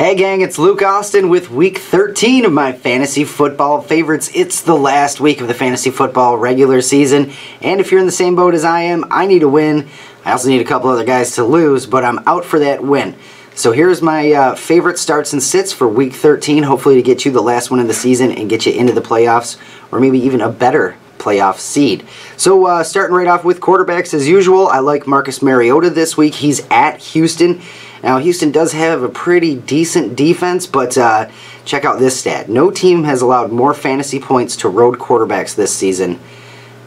Hey gang, it's Luke Austin with week 13 of my fantasy football favorites. It's the last week of the fantasy football regular season, and if you're in the same boat as I am, I need a win. I also need a couple other guys to lose, but I'm out for that win. So here's my favorite starts and sits for week 13, hopefully to get you the last one of the season and get you into the playoffs, or maybe even a better playoff seed. So starting right off with quarterbacks as usual, I like Marcus Mariota this week. He's at Houston. Now, Houston does have a pretty decent defense, but check out this stat. No team has allowed more fantasy points to road quarterbacks this season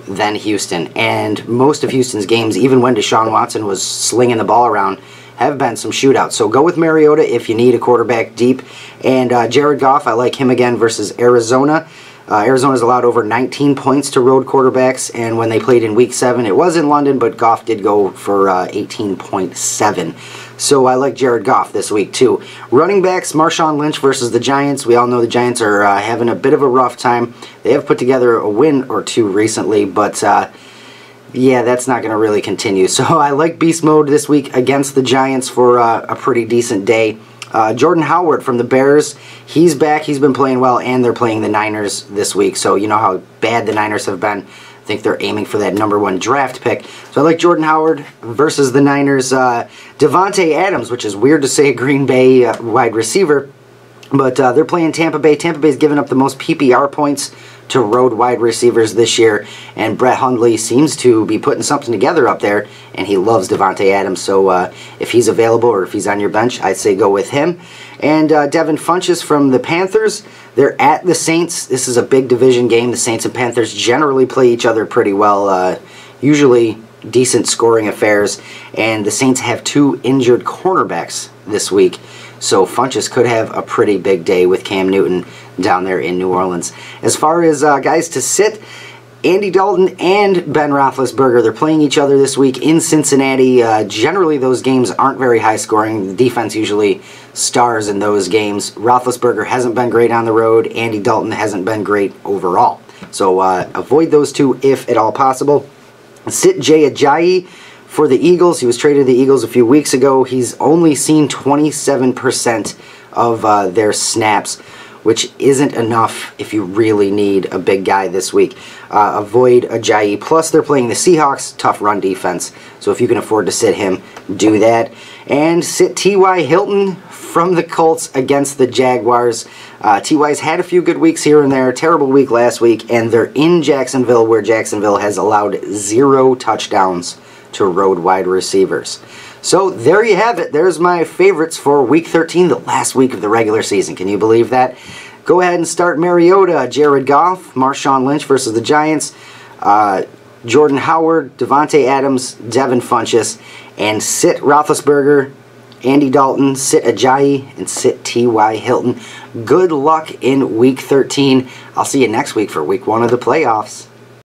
than Houston. And most of Houston's games, even when Deshaun Watson was slinging the ball around, have been some shootouts. So go with Mariota if you need a quarterback deep. And Jared Goff, I like him again versus Arizona. Arizona's allowed over 19 points to road quarterbacks, and when they played in Week 7, it was in London, but Goff did go for 18.7. So I like Jared Goff this week, too. Running backs, Marshawn Lynch versus the Giants. We all know the Giants are having a bit of a rough time. They have put together a win or two recently, but yeah, that's not going to really continue. So I like Beast Mode this week against the Giants for a pretty decent day. Jordan Howard from the Bears, he's back, he's been playing well, and they're playing the Niners this week, so you know how bad the Niners have been. I think they're aiming for that #1 draft pick. So I like Jordan Howard versus the Niners. Davante Adams, which is weird to say a Green Bay wide receiver, but they're playing Tampa Bay. Tampa Bay's given up the most PPR points to road wide receivers this year, and Brett Hundley seems to be putting something together up there, and he loves Davante Adams, so if he's available or if he's on your bench, I'd say go with him. And Devin Funchess from the Panthers, they're at the Saints. This is a big division game. The Saints and Panthers generally play each other pretty well, usually decent scoring affairs, and the Saints have 2 injured cornerbacks this week, so Funchess could have a pretty big day with Cam Newton down there in New Orleans. As far as guys to sit, Andy Dalton and Ben Roethlisberger, they're playing each other this week in Cincinnati. Generally, those games aren't very high scoring. The defense usually stars in those games. Roethlisberger hasn't been great on the road. Andy Dalton hasn't been great overall. So avoid those two if at all possible. Sit Jay Ajayi for the Eagles. He was traded to the Eagles a few weeks ago. He's only seen 27% of their snaps, which isn't enough if you really need a big guy this week. Avoid Ajayi. Plus, they're playing the Seahawks, tough run defense. So if you can afford to sit him, do that. And sit T.Y. Hilton from the Colts against the Jaguars. T.Y.'s had a few good weeks here and there. Terrible week last week, and they're in Jacksonville, where Jacksonville has allowed 0 touchdowns to road wide receivers. So there you have it. There's my favorites for Week 13, the last week of the regular season. Can you believe that? Go ahead and start Mariota, Jared Goff, Marshawn Lynch versus the Giants, Jordan Howard, Davante Adams, Devin Funchess, and sit Roethlisberger, Andy Dalton, sit Ajayi, and sit T.Y. Hilton. Good luck in Week 13. I'll see you next week for Week 1 of the playoffs.